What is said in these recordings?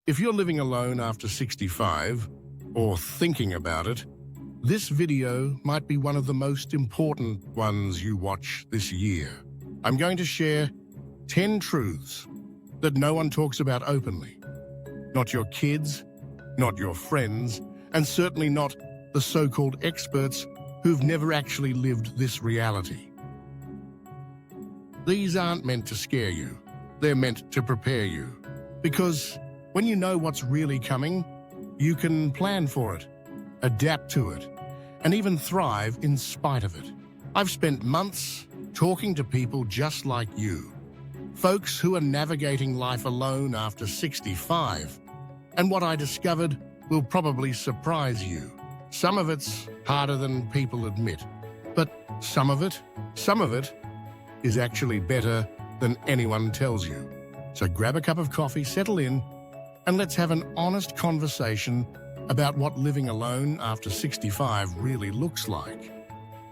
If you're living alone after 65, or thinking about it, this video might be one of the most important ones you watch this year. I'm going to share 10 truths that no one talks about openly. Not your kids, not your friends, and certainly not the so-called experts who've never actually lived this reality. These aren't meant to scare you. They're meant to prepare you. Because when you know what's really coming, you can plan for it, adapt to it, and even thrive in spite of it. I've spent months talking to people just like you, folks who are navigating life alone after 65, and what I discovered will probably surprise you. Some of it's harder than people admit, but some of it is actually better than anyone tells you. So grab a cup of coffee, settle in, and let's have an honest conversation about what living alone after 65 really looks like.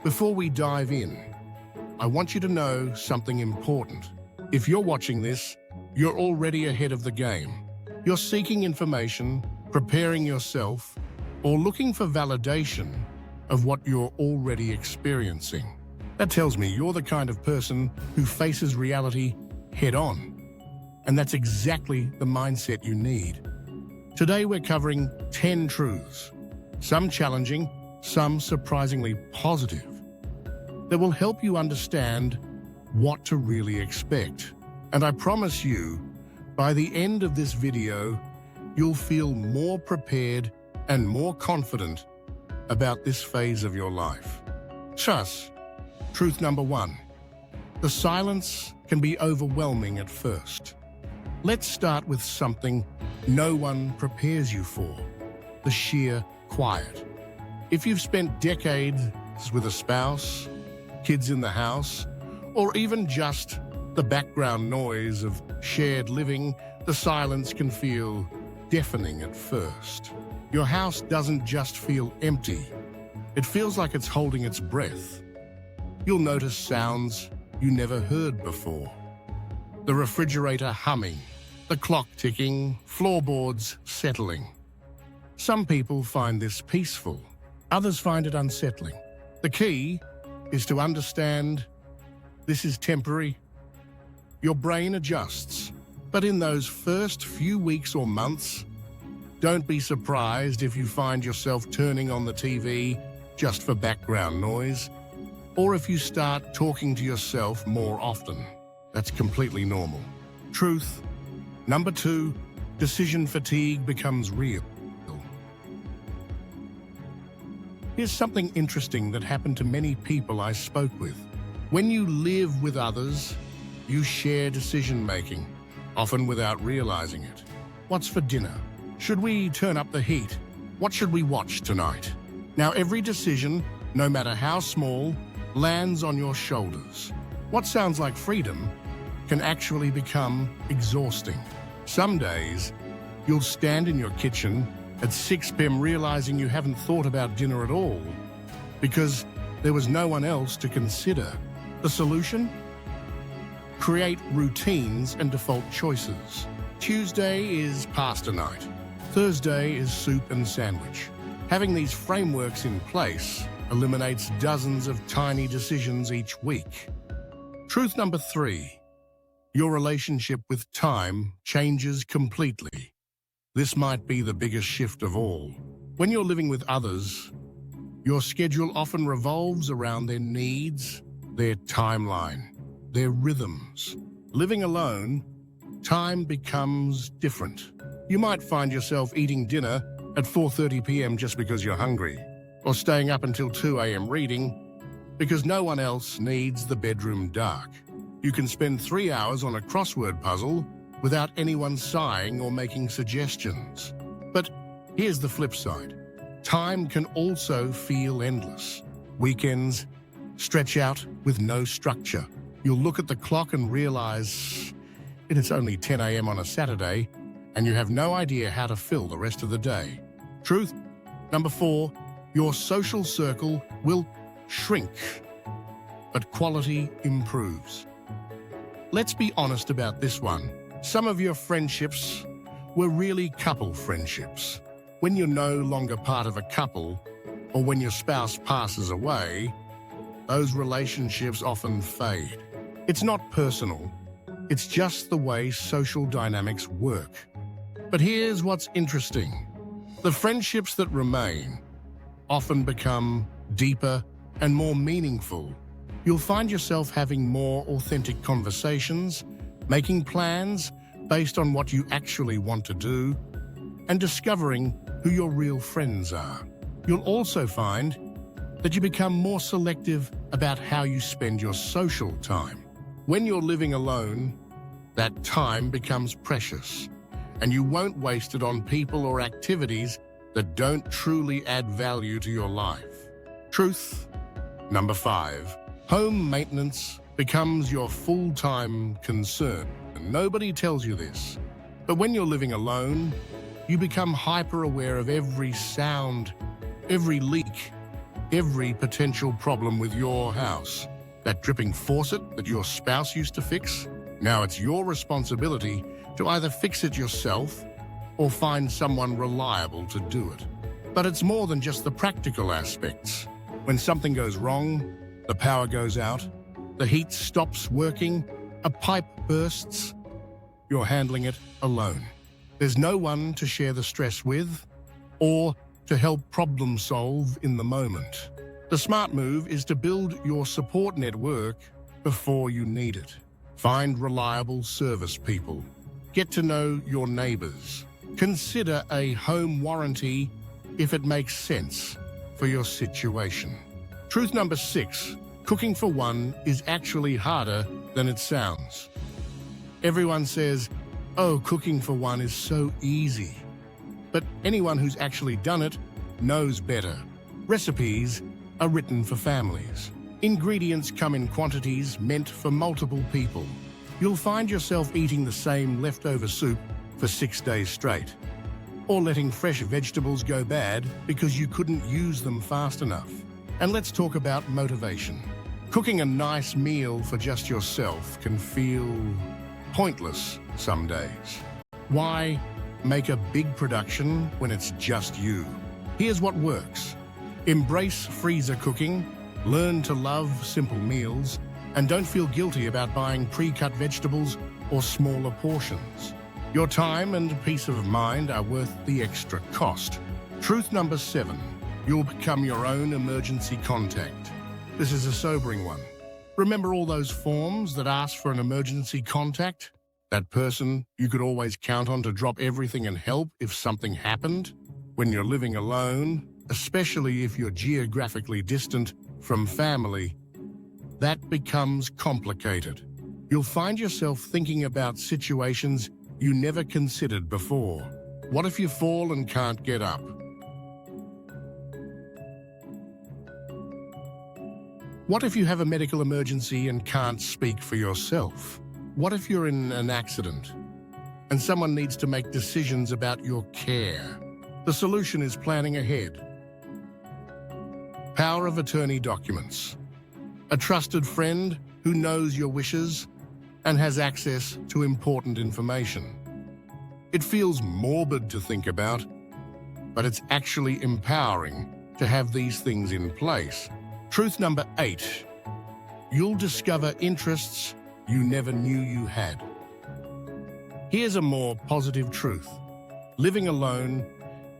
Before we dive in, I want you to know something important. If you're watching this, you're already ahead of the game. You're seeking information, preparing yourself, or looking for validation of what you're already experiencing. That tells me you're the kind of person who faces reality head-on. And that's exactly the mindset you need. Today we're covering 10 truths, some challenging, some surprisingly positive, that will help you understand what to really expect. And I promise you, by the end of this video, you'll feel more prepared and more confident about this phase of your life. Trust. Truth number 1. The silence can be overwhelming at first. Let's start with something no one prepares you for: the sheer quiet. If you've spent decades with a spouse, kids in the house, or even just the background noise of shared living, the silence can feel deafening at first. Your house doesn't just feel empty, it feels like it's holding its breath. You'll notice sounds you never heard before. The refrigerator humming, the clock ticking, floorboards settling. Some people find this peaceful, others find it unsettling. The key is to understand this is temporary. Your brain adjusts, but in those first few weeks or months, don't be surprised if you find yourself turning on the TV just for background noise, or if you start talking to yourself more often. That's completely normal. Truth number 2, decision fatigue becomes real. Here's something interesting that happened to many people I spoke with. When you live with others, you share decision-making, often without realizing it. What's for dinner? Should we turn up the heat? What should we watch tonight? Now, every decision, no matter how small, lands on your shoulders. What sounds like freedom can actually become exhausting. Some days, you'll stand in your kitchen at 6 p.m. realizing you haven't thought about dinner at all because there was no one else to consider. The solution? Create routines and default choices. Tuesday is pasta night. Thursday is soup and sandwich. Having these frameworks in place eliminates dozens of tiny decisions each week. Truth number 3. Your relationship with time changes completely. This might be the biggest shift of all. When you're living with others, your schedule often revolves around their needs, their timeline, their rhythms. Living alone, time becomes different. You might find yourself eating dinner at 4:30 p.m. just because you're hungry, or staying up until 2 a.m. reading because no one else needs the bedroom dark. You can spend 3 hours on a crossword puzzle without anyone sighing or making suggestions. But here's the flip side. Time can also feel endless. Weekends stretch out with no structure. You'll look at the clock and realize it's only 10 a.m. on a Saturday, and you have no idea how to fill the rest of the day. Truth number 4, your social circle will shrink, but quality improves. Let's be honest about this one. Some of your friendships were really couple friendships. When you're no longer part of a couple, or when your spouse passes away, those relationships often fade. It's not personal, it's just the way social dynamics work. But here's what's interesting. The friendships that remain often become deeper and more meaningful. You'll find yourself having more authentic conversations, making plans based on what you actually want to do, and discovering who your real friends are. You'll also find that you become more selective about how you spend your social time. When you're living alone, that time becomes precious, and you won't waste it on people or activities that don't truly add value to your life. Truth number 5. Home maintenance becomes your full-time concern. And nobody tells you this, but when you're living alone, you become hyper-aware of every sound, every leak, every potential problem with your house. That dripping faucet that your spouse used to fix, now it's your responsibility to either fix it yourself or find someone reliable to do it. But it's more than just the practical aspects. When something goes wrong, the power goes out, the heat stops working, a pipe bursts, you're handling it alone. There's no one to share the stress with or to help problem solve in the moment. The smart move is to build your support network before you need it. Find reliable service people. Get to know your neighbors. Consider a home warranty if it makes sense for your situation. Truth number 6. Cooking for one is actually harder than it sounds. Everyone says, oh, cooking for one is so easy. But anyone who's actually done it knows better. Recipes are written for families. Ingredients come in quantities meant for multiple people. You'll find yourself eating the same leftover soup for 6 days straight, or letting fresh vegetables go bad because you couldn't use them fast enough. And let's talk about motivation. Cooking a nice meal for just yourself can feel pointless some days. Why make a big production when it's just you? Here's what works. Embrace freezer cooking, learn to love simple meals, and don't feel guilty about buying pre-cut vegetables or smaller portions. Your time and peace of mind are worth the extra cost. Truth number 7. You'll become your own emergency contact. This is a sobering one. Remember all those forms that ask for an emergency contact? That person you could always count on to drop everything and help if something happened? When you're living alone, especially if you're geographically distant from family, that becomes complicated. You'll find yourself thinking about situations you never considered before. What if you fall and can't get up? What if you have a medical emergency and can't speak for yourself? What if you're in an accident and someone needs to make decisions about your care? The solution is planning ahead. Power of attorney documents. A trusted friend who knows your wishes and has access to important information. It feels morbid to think about, but it's actually empowering to have these things in place. Truth number 8. You'll discover interests you never knew you had. Here's a more positive truth. Living alone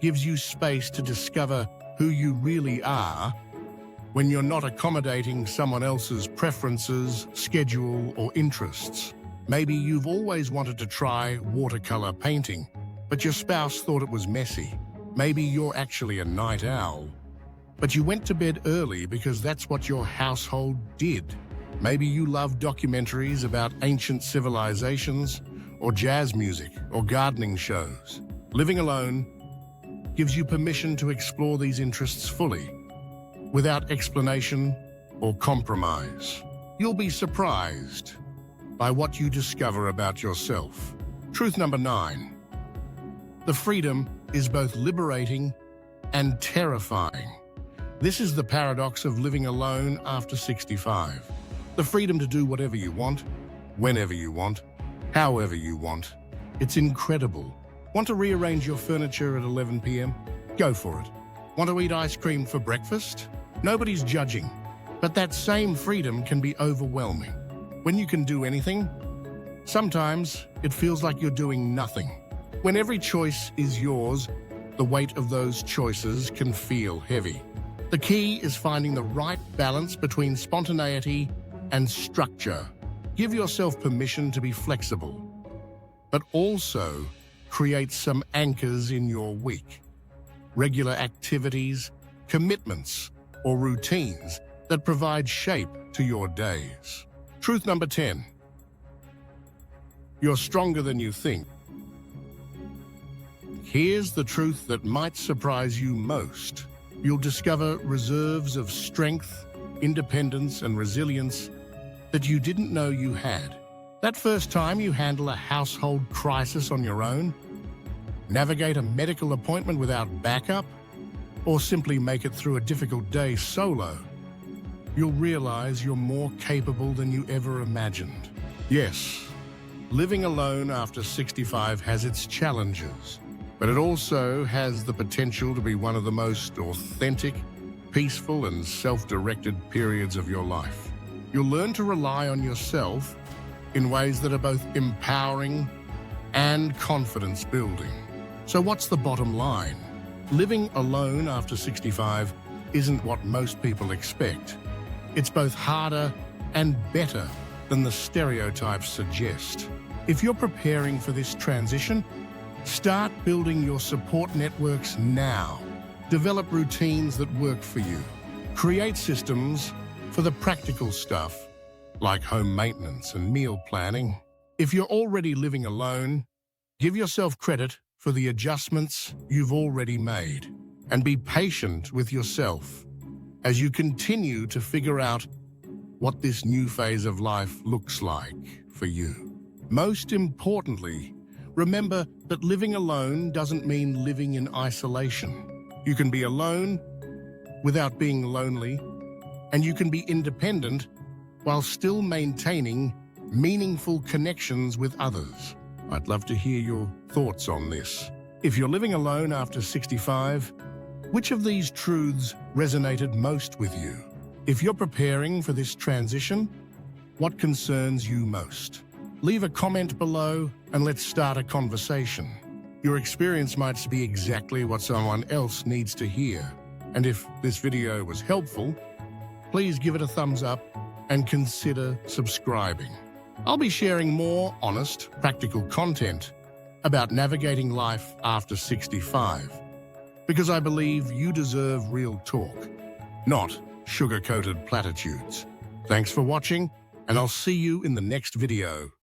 gives you space to discover who you really are when you're not accommodating someone else's preferences, schedule, or interests. Maybe you've always wanted to try watercolor painting, but your spouse thought it was messy. Maybe you're actually a night owl, but you went to bed early because that's what your household did. Maybe you love documentaries about ancient civilizations, or jazz music, or gardening shows. Living alone gives you permission to explore these interests fully, without explanation or compromise. You'll be surprised by what you discover about yourself. Truth number 9. The freedom is both liberating and terrifying. This is the paradox of living alone after 65. The freedom to do whatever you want, whenever you want, however you want. It's incredible. Want to rearrange your furniture at 11 p.m.? Go for it. Want to eat ice cream for breakfast? Nobody's judging, but that same freedom can be overwhelming. When you can do anything, sometimes it feels like you're doing nothing. When every choice is yours, the weight of those choices can feel heavy. The key is finding the right balance between spontaneity and structure. Give yourself permission to be flexible, but also create some anchors in your week. Regular activities, commitments, or routines that provide shape to your days. Truth number 10. You're stronger than you think. Here's the truth that might surprise you most. You'll discover reserves of strength, independence, and resilience that you didn't know you had. That first time you handle a household crisis on your own, navigate a medical appointment without backup, or simply make it through a difficult day solo, you'll realize you're more capable than you ever imagined. Yes, living alone after 65 has its challenges, but it also has the potential to be one of the most authentic, peaceful, and self-directed periods of your life. You'll learn to rely on yourself in ways that are both empowering and confidence-building. So what's the bottom line? Living alone after 65 isn't what most people expect. It's both harder and better than the stereotypes suggest. If you're preparing for this transition, start building your support networks now. Develop routines that work for you. Create systems for the practical stuff, like home maintenance and meal planning. If you're already living alone, give yourself credit for the adjustments you've already made, and be patient with yourself as you continue to figure out what this new phase of life looks like for you. Most importantly, remember that living alone doesn't mean living in isolation. You can be alone without being lonely, and you can be independent while still maintaining meaningful connections with others. I'd love to hear your thoughts on this. If you're living alone after 65, which of these truths resonated most with you? If you're preparing for this transition, what concerns you most? Leave a comment below and let's start a conversation. Your experience might be exactly what someone else needs to hear. And if this video was helpful, please give it a thumbs up and consider subscribing. I'll be sharing more honest, practical content about navigating life after 65, because I believe you deserve real talk, not sugar-coated platitudes. Thanks for watching, and I'll see you in the next video.